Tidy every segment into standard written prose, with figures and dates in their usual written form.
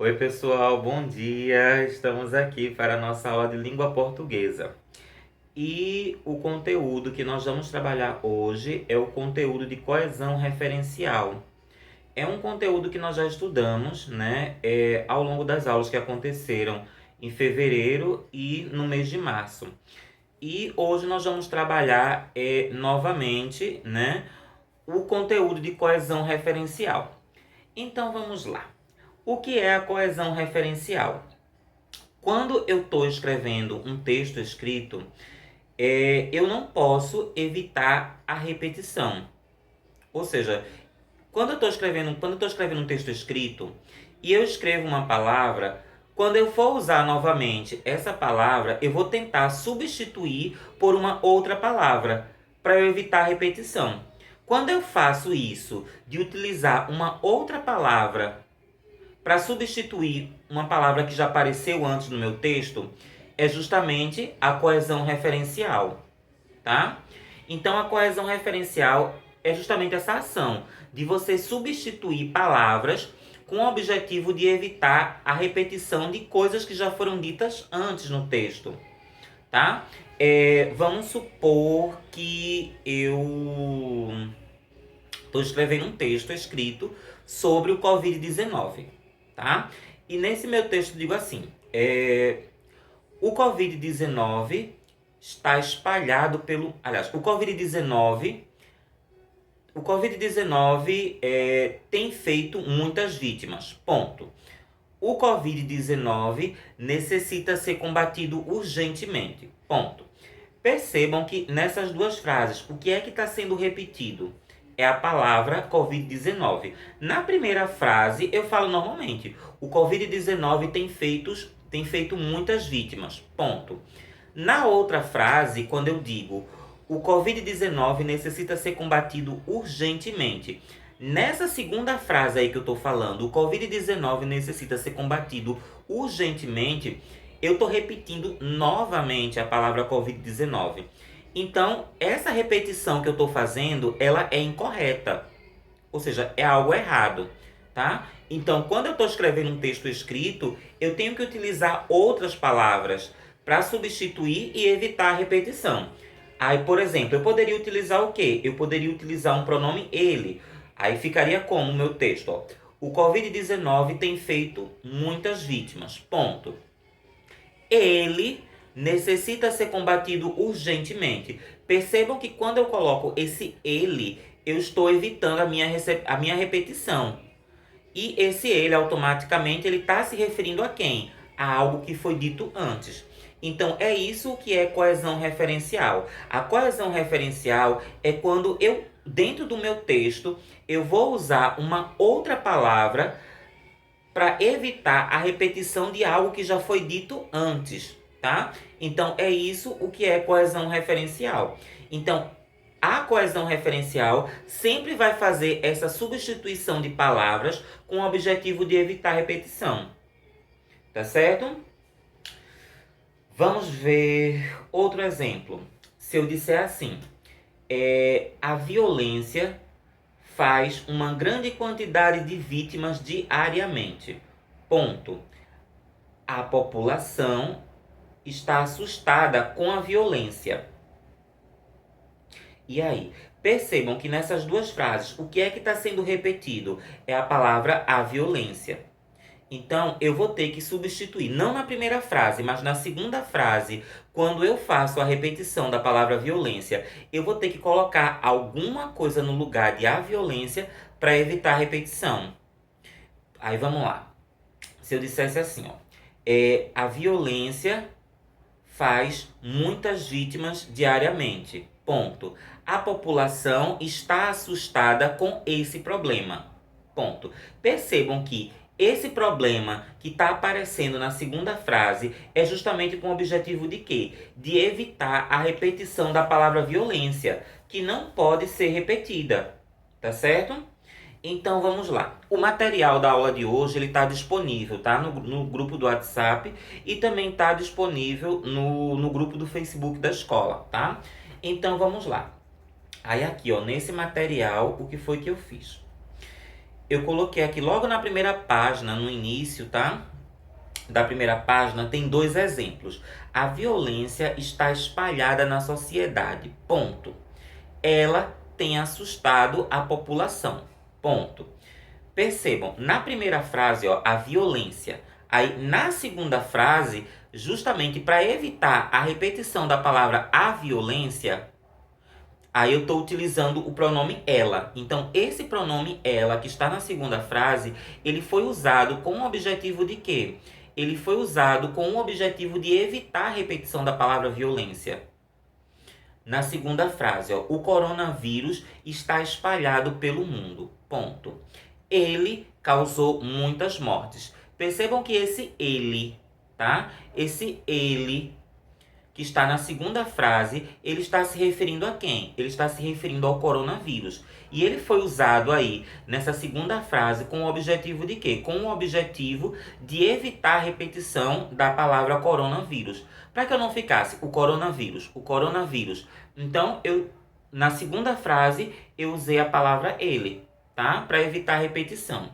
Oi, pessoal, bom dia! Estamos aqui para a nossa aula de língua portuguesa. E o conteúdo que nós vamos trabalhar hoje é o conteúdo de coesão referencial. É um conteúdo que nós já estudamos, né, ao longo das aulas que aconteceram em fevereiro e no mês de março. E hoje nós vamos trabalhar novamente, né, o conteúdo de coesão referencial. Então vamos lá. O que é a coesão referencial? Quando eu estou escrevendo um texto escrito, eu não posso evitar a repetição. Ou seja, quando eu estou escrevendo um texto escrito e eu escrevo uma palavra, quando eu for usar novamente essa palavra, eu vou tentar substituir por uma outra palavra para eu evitar a repetição. Quando eu faço isso de utilizar uma outra palavra para substituir uma palavra que já apareceu antes no meu texto, é justamente a coesão referencial, tá? Então a coesão referencial é justamente essa ação de você substituir palavras com o objetivo de evitar a repetição de coisas que já foram ditas antes no texto, tá? Vamos supor que eu estou escrevendo um texto escrito sobre o Covid-19, tá? E nesse meu texto digo assim, o Covid-19 está espalhado pelo... Aliás, o Covid-19 tem feito muitas vítimas, ponto. O Covid-19 necessita ser combatido urgentemente, ponto. Percebam que nessas duas frases, o que é que está sendo repetido? É a palavra Covid-19. Na primeira frase, eu falo normalmente, o Covid-19 tem feito muitas vítimas, ponto. Na outra frase, quando eu digo, o Covid-19 necessita ser combatido urgentemente. Nessa segunda frase aí que eu estou falando, o Covid-19 necessita ser combatido urgentemente, eu estou repetindo novamente a palavra Covid-19. Então, essa repetição que eu estou fazendo, ela é incorreta. Ou seja, é algo errado, tá? Então, quando eu estou escrevendo um texto escrito, eu tenho que utilizar outras palavras para substituir e evitar a repetição. Aí, por exemplo, eu poderia utilizar o quê? Eu poderia utilizar um pronome ele. Aí ficaria como o meu texto, ó. O Covid-19 tem feito muitas vítimas, ponto. Ele necessita ser combatido urgentemente. Percebam que quando eu coloco esse ele, eu estou evitando a minha repetição. E esse ele, automaticamente, ele está se referindo a quem? A algo que foi dito antes. Então, é isso que é coesão referencial. A coesão referencial é quando eu, dentro do meu texto, eu vou usar uma outra palavra para evitar a repetição de algo que já foi dito antes, tá? Então, é isso o que é coesão referencial. Então, a coesão referencial sempre vai fazer essa substituição de palavras com o objetivo de evitar repetição. Tá certo? Vamos ver outro exemplo. Se eu disser assim, a violência faz uma grande quantidade de vítimas diariamente. Ponto. A população está assustada com a violência. E aí? Percebam que nessas duas frases, o que é que está sendo repetido? É a palavra a violência. Então, eu vou ter que substituir, não na primeira frase, mas na segunda frase, quando eu faço a repetição da palavra violência, eu vou ter que colocar alguma coisa no lugar de a violência para evitar a repetição. Aí vamos lá. Se eu dissesse assim, ó, a violência faz muitas vítimas diariamente. Ponto. A população está assustada com esse problema. Ponto. Percebam que esse problema que está aparecendo na segunda frase é justamente com o objetivo de quê? De evitar a repetição da palavra violência, que não pode ser repetida. Tá certo? Então vamos lá. O material da aula de hoje ele está disponível, tá? No grupo do WhatsApp e também está disponível no grupo do Facebook da escola, tá? Então vamos lá. Aí aqui, ó, nesse material, o que foi que eu fiz? eu coloquei aqui logo na primeira página, no início, tá? Da primeira página, tem 2 exemplos. A violência está espalhada na sociedade. Ponto. Ela tem assustado a população. Ponto. Percebam, na primeira frase, ó, a violência. Aí, na segunda frase, justamente para evitar a repetição da palavra a violência, aí eu estou utilizando o pronome ela. Então, esse pronome ela, que está na segunda frase, ele foi usado com o objetivo de quê? Ele foi usado com o objetivo de evitar a repetição da palavra violência. Na segunda frase, ó, o coronavírus está espalhado pelo mundo. Ponto. Ele causou muitas mortes. Percebam que esse ele, tá? Esse ele que está na segunda frase, ele está se referindo a quem? Ele está se referindo ao coronavírus. E ele foi usado aí, nessa segunda frase, com o objetivo de quê? Com o objetivo de evitar a repetição da palavra coronavírus. Para que eu não ficasse o coronavírus, o coronavírus. Então, na segunda frase, eu usei a palavra ele, tá? Para evitar a repetição.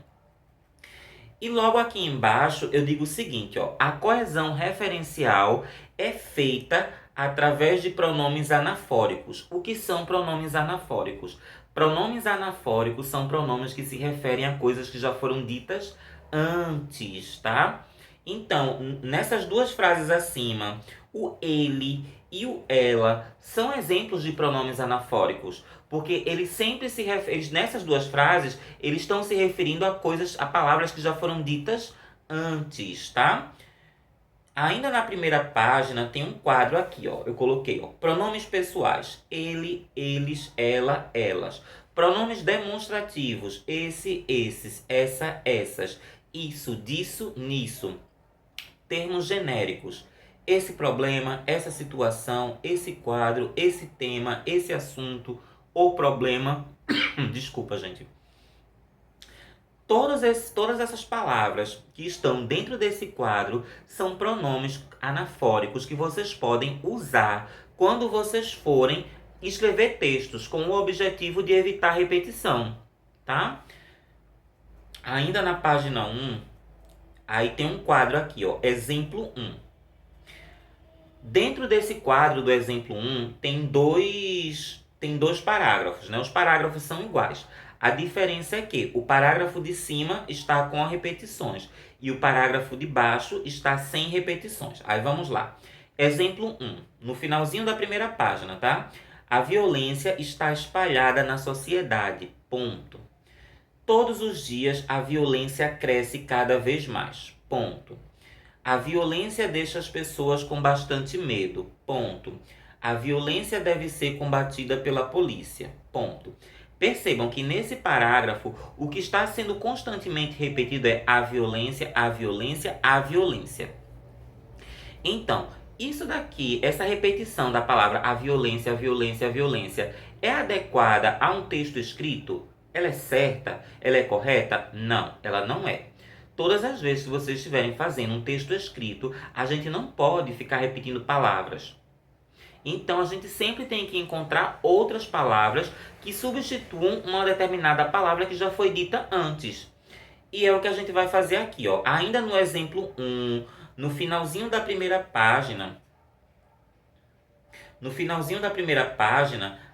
E logo aqui embaixo eu digo o seguinte, ó, a coesão referencial é feita através de pronomes anafóricos. O que são pronomes anafóricos? Pronomes anafóricos são pronomes que se referem a coisas que já foram ditas antes, tá? Então, nessas 2 frases acima, o ele e o ela são exemplos de pronomes anafóricos, porque eles sempre se referem, nessas 2 frases, eles estão se referindo a coisas, a palavras que já foram ditas antes, tá? Ainda na primeira página tem um quadro aqui, ó. Eu coloquei, ó, pronomes pessoais: ele, eles, ela, elas. Pronomes demonstrativos: esse, esses, essa, essas. Isso, disso, nisso. Termos genéricos: esse problema, essa situação, esse quadro, esse tema, esse assunto, o problema. Desculpa, gente. Todas essas palavras que estão dentro desse quadro são pronomes anafóricos que vocês podem usar quando vocês forem escrever textos com o objetivo de evitar repetição, tá? Ainda na página 1, aí tem um quadro aqui, ó, exemplo 1. Dentro desse quadro do exemplo 1 tem dois parágrafos, né? Os parágrafos são iguais. A diferença é que o parágrafo de cima está com as repetições e o parágrafo de baixo está sem repetições. Aí vamos lá. Exemplo 1, no finalzinho da primeira página, tá? A violência está espalhada na sociedade. Ponto. Todos os dias a violência cresce cada vez mais. Ponto. A violência deixa as pessoas com bastante medo. Ponto. A violência deve ser combatida pela polícia. Ponto. Percebam que nesse parágrafo, o que está sendo constantemente repetido é a violência, a violência, a violência. Então, isso daqui, essa repetição da palavra a violência, a violência, a violência, é adequada a um texto escrito? Ela é certa? Ela é correta? Não, ela não é. Todas as vezes que vocês estiverem fazendo um texto escrito, a gente não pode ficar repetindo palavras. Então, a gente sempre tem que encontrar outras palavras que substituam uma determinada palavra que já foi dita antes. E é o que a gente vai fazer aqui, ó. Ainda no exemplo 1, no finalzinho da primeira página,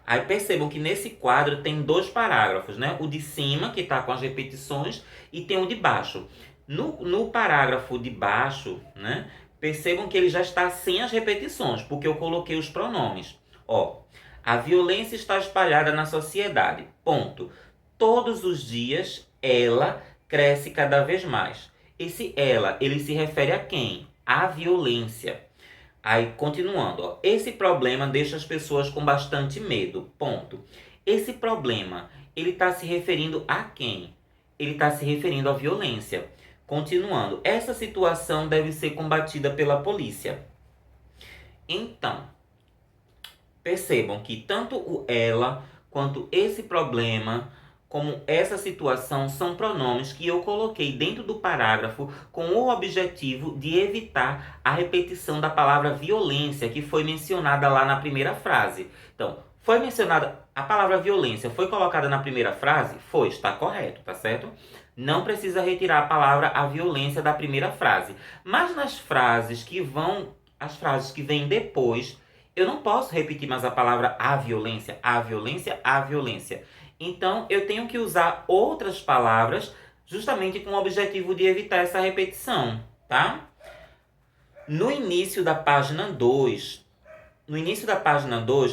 aí percebam que nesse quadro tem 2 parágrafos, né? O de cima, que está com as repetições, e tem o de baixo. No parágrafo de baixo, né? Percebam que ele já está sem as repetições, porque eu coloquei os pronomes. Ó, a violência está espalhada na sociedade. Ponto. Todos os dias, ela cresce cada vez mais. Esse ela, ele se refere a quem? A violência. Aí, continuando, ó, esse problema deixa as pessoas com bastante medo. Ponto. Esse problema, ele está se referindo a quem? Ele está se referindo à violência. Continuando, essa situação deve ser combatida pela polícia. Então, percebam que tanto o ela, quanto esse problema, como essa situação, são pronomes que eu coloquei dentro do parágrafo com o objetivo de evitar a repetição da palavra violência, que foi mencionada lá na primeira frase. Então, foi mencionada a palavra violência, foi colocada na primeira frase? Foi, está correto, tá certo? Não precisa retirar a palavra a violência da primeira frase. Mas nas frases as frases que vêm depois, eu não posso repetir mais a palavra a violência, a violência, a violência. Então, eu tenho que usar outras palavras justamente com o objetivo de evitar essa repetição, tá? No início da página 2,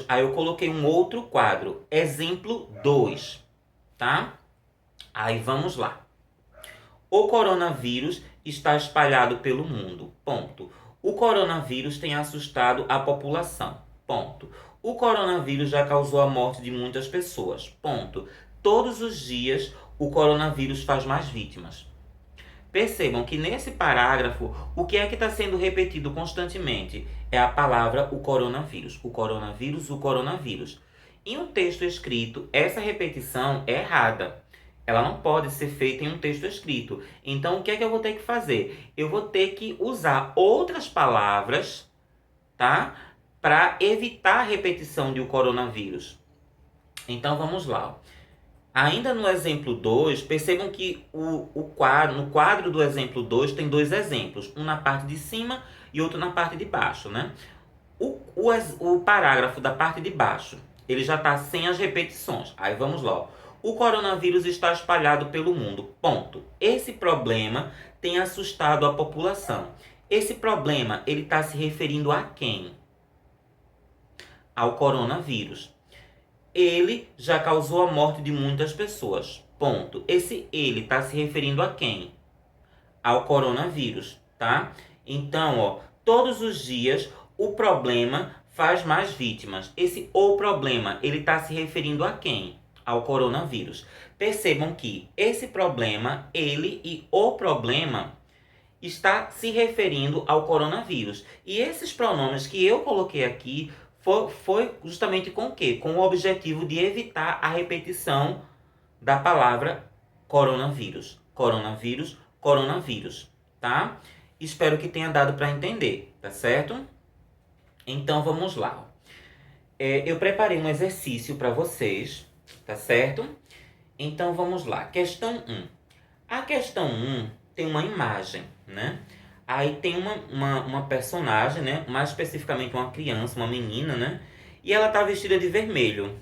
aí eu coloquei um outro quadro, exemplo 2, tá? Aí vamos lá. O coronavírus está espalhado pelo mundo. Ponto. O coronavírus tem assustado a população. Ponto. O coronavírus já causou a morte de muitas pessoas. Ponto. Todos os dias o coronavírus faz mais vítimas. Percebam que nesse parágrafo, o que é que está sendo repetido constantemente? É a palavra o coronavírus. O coronavírus, o coronavírus. Em um texto escrito, essa repetição é errada. Ela não pode ser feita em um texto escrito. Então, o que é que eu vou ter que fazer? Eu vou ter que usar outras palavras, tá? Para evitar a repetição de o coronavírus. Então, vamos lá. Ainda no exemplo 2, percebam que no quadro do exemplo 2 tem dois exemplos. Um na parte de cima e outro na parte de baixo, né? O parágrafo da parte de baixo, ele já está sem as repetições. Aí vamos lá. O coronavírus está espalhado pelo mundo. Ponto. Esse problema tem assustado a população. Esse problema, ele está se referindo a quem? Ao coronavírus. Ele já causou a morte de muitas pessoas. Ponto. Esse ele está se referindo a quem? Ao coronavírus, tá? Então, ó, todos os dias o problema faz mais vítimas. Esse o problema, ele está se referindo a quem? Ao coronavírus. Percebam que esse problema, ele e o problema está se referindo ao coronavírus. E esses pronomes que eu coloquei aqui foi justamente com o quê? Com o objetivo de evitar a repetição da palavra coronavírus. Coronavírus, coronavírus, tá? Espero que tenha dado para entender, tá certo? Então vamos lá. Eu preparei um exercício para vocês, tá certo? Então vamos lá. Questão 1. A questão 1 tem uma imagem, né? Aí tem uma personagem, né? Mais especificamente uma criança, uma menina, né? E ela tá vestida de vermelho,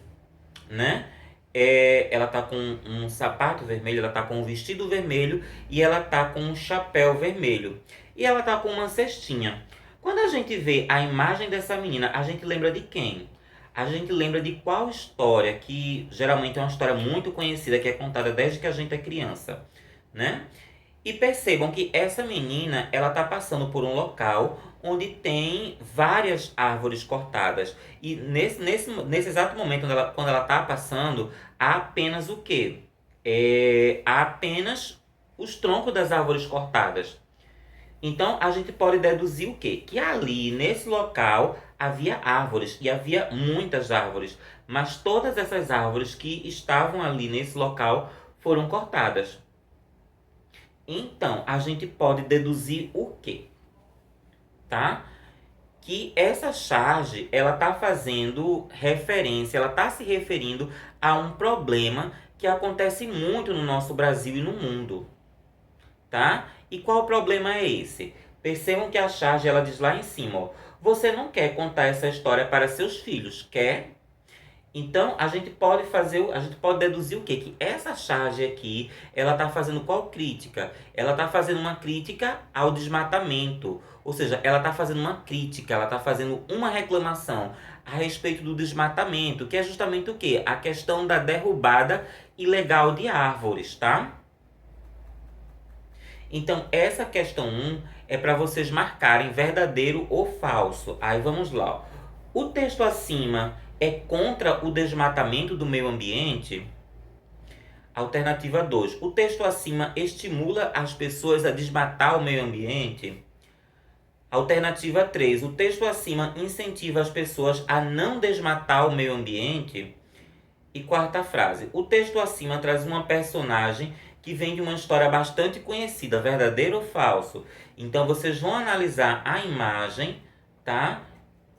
né? Ela tá com um sapato vermelho, ela tá com um vestido vermelho e ela tá com um chapéu vermelho. E ela tá com uma cestinha. Quando a gente vê a imagem dessa menina, a gente lembra de quem? A gente lembra de qual história, que geralmente é uma história muito conhecida, que é contada desde que a gente é criança, né? E percebam que essa menina, ela está passando por um local onde tem várias árvores cortadas. E nesse exato momento, quando ela está passando, há apenas o quê? Há apenas os troncos das árvores cortadas. Então, a gente pode deduzir o quê? Que ali, nesse local, havia árvores. E havia muitas árvores. Mas todas essas árvores que estavam ali nesse local foram cortadas. Então, a gente pode deduzir o quê? Tá? Que essa charge, ela está fazendo referência, ela está se referindo a um problema que acontece muito no nosso Brasil e no mundo. Tá? E qual problema é esse? Percebam que a charge, ela diz lá em cima, ó, você não quer contar essa história para seus filhos, quer? Então, a gente pode deduzir o quê? Que essa charge aqui, ela está fazendo qual crítica? Ela está fazendo uma crítica ao desmatamento. Ou seja, ela está fazendo uma crítica, ela está fazendo uma reclamação a respeito do desmatamento, que é justamente o quê? A questão da derrubada ilegal de árvores, tá? Então, essa questão 1 é para vocês marcarem verdadeiro ou falso. Aí vamos lá. O texto acima é contra o desmatamento do meio ambiente? Alternativa 2. O texto acima estimula as pessoas a desmatar o meio ambiente? Alternativa 3. O texto acima incentiva as pessoas a não desmatar o meio ambiente? E quarta frase. O texto acima traz uma personagem que vem de uma história bastante conhecida, verdadeiro ou falso? Então, vocês vão analisar a imagem, tá?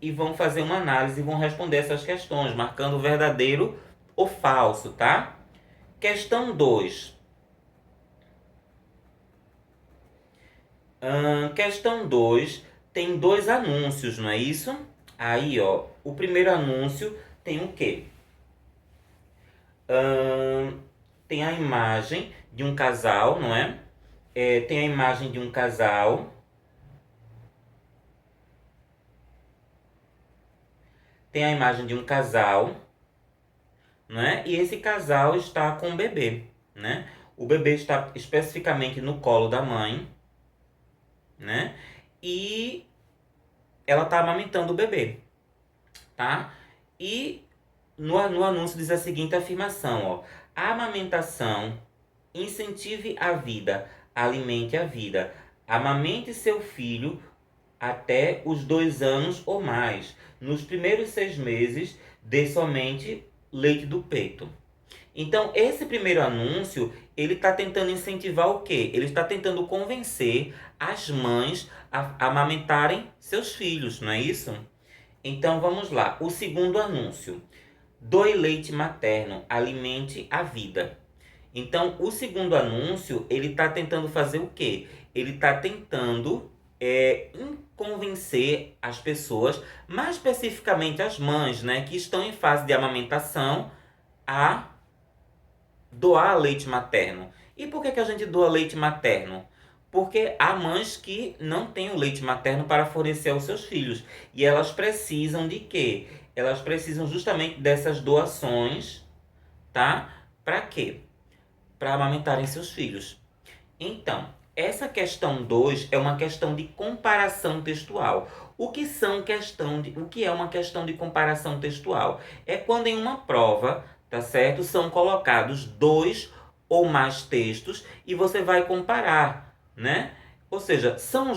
E vão fazer uma análise e vão responder essas questões, marcando verdadeiro ou falso, tá? Questão 2. Questão 2 tem dois anúncios, não é isso? Aí, ó, o primeiro anúncio tem o quê? Tem a imagem de um casal, não é? Tem a imagem de um casal. Tem a imagem de um casal, né? E esse casal está com um bebê, né? O bebê está especificamente no colo da mãe, né? E ela está amamentando o bebê, tá? E no anúncio diz a seguinte afirmação, ó. A amamentação incentive a vida, alimente a vida. Amamente seu filho até os 2 anos ou mais. Nos primeiros 6 meses, dê somente leite do peito. Então, esse primeiro anúncio, ele está tentando incentivar o quê? Ele está tentando convencer as mães a amamentarem seus filhos, não é isso? Então, vamos lá. O segundo anúncio. Doe leite materno, alimente a vida. Então, o segundo anúncio, ele está tentando fazer o quê? Ele está tentando convencer as pessoas, mais especificamente as mães, né, que estão em fase de amamentação, a doar leite materno. E por que a gente doa leite materno? Porque há mães que não têm o leite materno para fornecer aos seus filhos. E elas precisam de quê? Elas precisam justamente dessas doações, tá? Para quê? Para amamentarem seus filhos. Então, essa questão 2 é uma questão de comparação textual. O que é uma questão de comparação textual? É quando em uma prova, tá certo? São colocados 2 ou mais textos e você vai comparar, né? Ou seja, são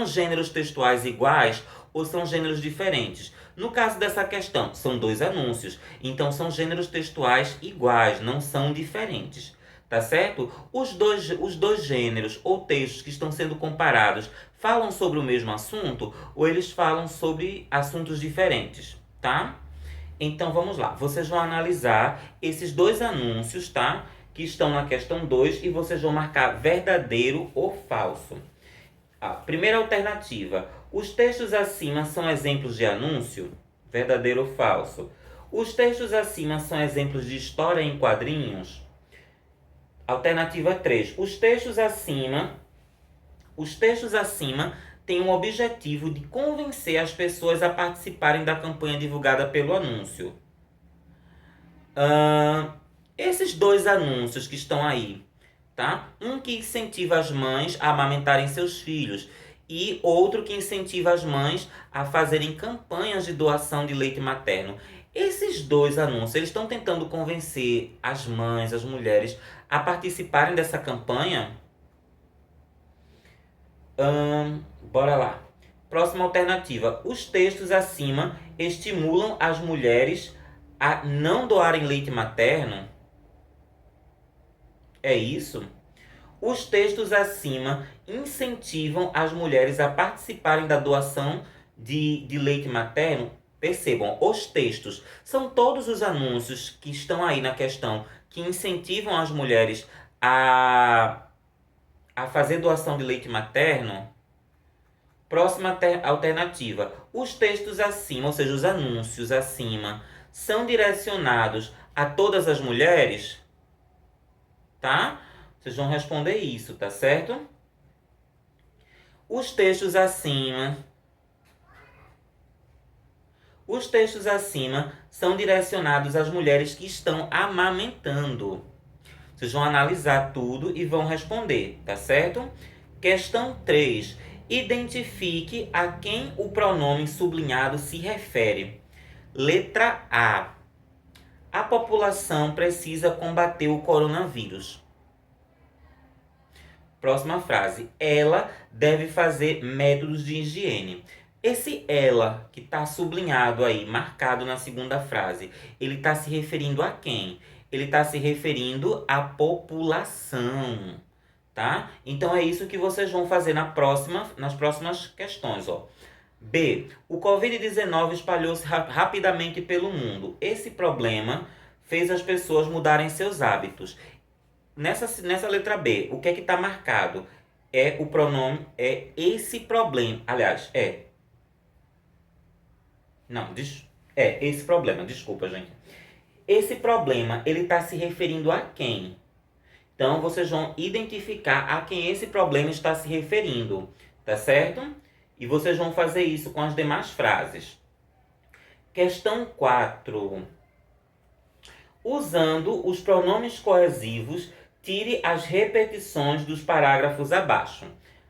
gêneros textuais iguais ou são gêneros diferentes? No caso dessa questão, são 2 anúncios, então são gêneros textuais iguais, não são diferentes. Tá certo? Os dois gêneros ou textos que estão sendo comparados falam sobre o mesmo assunto ou eles falam sobre assuntos diferentes, tá? Então vamos lá, vocês vão analisar esses 2 anúncios, tá? Que estão na questão 2 e vocês vão marcar verdadeiro ou falso. Primeira alternativa, os textos acima são exemplos de anúncio? Verdadeiro ou falso? Os textos acima são exemplos de história em quadrinhos? Alternativa 3. Os textos acima têm o objetivo de convencer as pessoas a participarem da campanha divulgada pelo anúncio. Esses 2 anúncios que estão aí, tá? Um que incentiva as mães a amamentarem seus filhos e outro que incentiva as mães a fazerem campanhas de doação de leite materno. Esses 2 anúncios, eles estão tentando convencer as mães, as mulheres, a participarem dessa campanha? Bora lá. Próxima alternativa. Os textos acima estimulam as mulheres a não doarem leite materno? É isso? Os textos acima incentivam as mulheres a participarem da doação de leite materno? Percebam, os textos são todos os anúncios que estão aí na questão que incentivam as mulheres a fazer doação de leite materno. Próxima alternativa. Os textos acima, ou seja, os anúncios acima, são direcionados a todas as mulheres? Tá? Vocês vão responder isso, tá certo? Os textos acima são direcionados às mulheres que estão amamentando. Vocês vão analisar tudo e vão responder, tá certo? Questão 3. Identifique a quem o pronome sublinhado se refere. Letra A. A população precisa combater o coronavírus. Próxima frase. Ela deve fazer métodos de higiene. Esse ela que está sublinhado aí, marcado na segunda frase, ele está se referindo a quem? Ele está se referindo à população, tá? Então é isso que vocês vão fazer nas próximas questões, ó. B. O Covid-19 espalhou-se rapidamente pelo mundo. Esse problema fez as pessoas mudarem seus hábitos. nessa letra B, o que é que está marcado? É o pronome, é esse problema. Aliás, Não, esse problema, desculpa, gente. Esse problema, ele está se referindo a quem? Então, vocês vão identificar a quem esse problema está se referindo, tá certo? E vocês vão fazer isso com as demais frases. Questão 4. Usando os pronomes coesivos, tire as repetições dos parágrafos abaixo.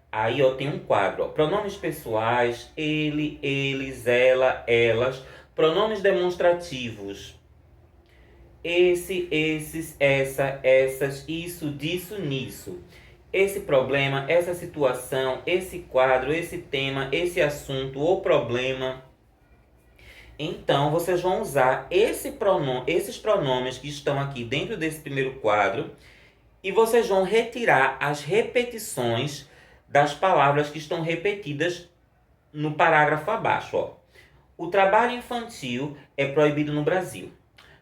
Aí, ó, tem um quadro, ó. Pronomes pessoais, ele, eles, ela, elas. Pronomes demonstrativos, esse, esses, essa, essas, isso, disso, nisso. Esse problema, essa situação, esse quadro, esse tema, esse assunto ou problema. Então, vocês vão usar esses pronomes que estão aqui dentro desse primeiro quadro e vocês vão retirar as repetições das palavras que estão repetidas no parágrafo abaixo. Ó. O trabalho infantil é proibido no Brasil.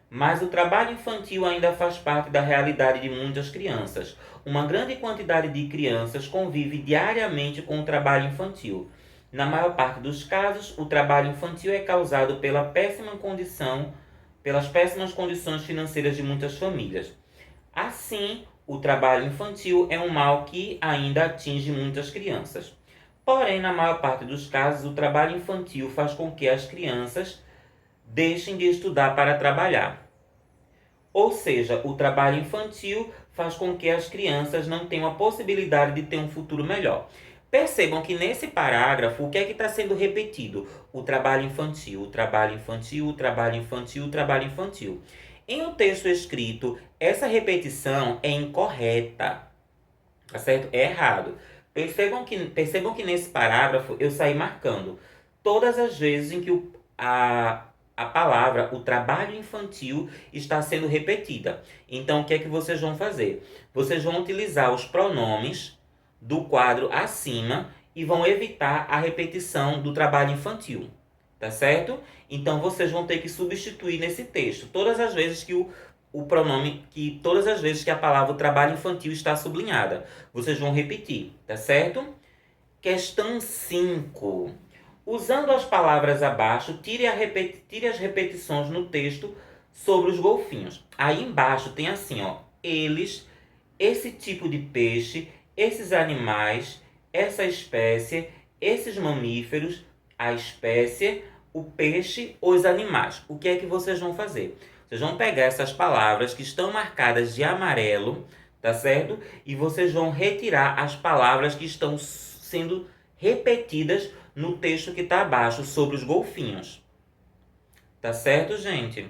Mas o trabalho infantil ainda faz parte da realidade de muitas crianças. Uma grande quantidade de crianças convive diariamente com o trabalho infantil. Na maior parte dos casos, o trabalho infantil é causado pelas péssimas condições financeiras de muitas famílias. Assim, o trabalho infantil é um mal que ainda atinge muitas crianças. Porém, na maior parte dos casos, o trabalho infantil faz com que as crianças deixem de estudar para trabalhar. Ou seja, o trabalho infantil faz com que as crianças não tenham a possibilidade de ter um futuro melhor. Percebam que nesse parágrafo, o que é que está sendo repetido? O trabalho infantil, o trabalho infantil, o trabalho infantil, o trabalho infantil. Em um texto escrito, essa repetição é incorreta, tá certo? É errado. Percebam que nesse parágrafo eu saí marcando todas as vezes em que a palavra, o trabalho infantil, está sendo repetida. Então, o que é que vocês vão fazer? Vocês vão utilizar os pronomes do quadro acima e vão evitar a repetição do trabalho infantil. Tá certo? Então, vocês vão ter que substituir nesse texto todas as vezes que todas as vezes que a palavra trabalho infantil está sublinhada. Vocês vão repetir, tá certo? Questão 5. Usando as palavras abaixo, tire as repetições no texto sobre os golfinhos. Aí embaixo tem assim, ó, eles, esse tipo de peixe, esses animais, essa espécie, esses mamíferos, a espécie, o peixe, os animais. O que é que vocês vão fazer? Vocês vão pegar essas palavras que estão marcadas de amarelo, tá certo? E vocês vão retirar as palavras que estão sendo repetidas no texto que está abaixo sobre os golfinhos. Tá certo, gente?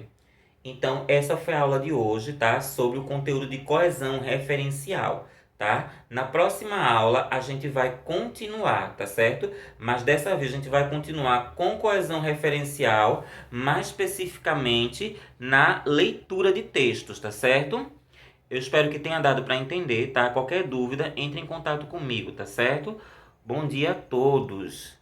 Então, essa foi a aula de hoje, tá? Sobre o conteúdo de coesão referencial, tá? Na próxima aula, a gente vai continuar, tá certo? Mas dessa vez, a gente vai continuar com coesão referencial, mais especificamente na leitura de textos, tá certo? Eu espero que tenha dado para entender, tá? Qualquer dúvida, entre em contato comigo, tá certo? Bom dia a todos!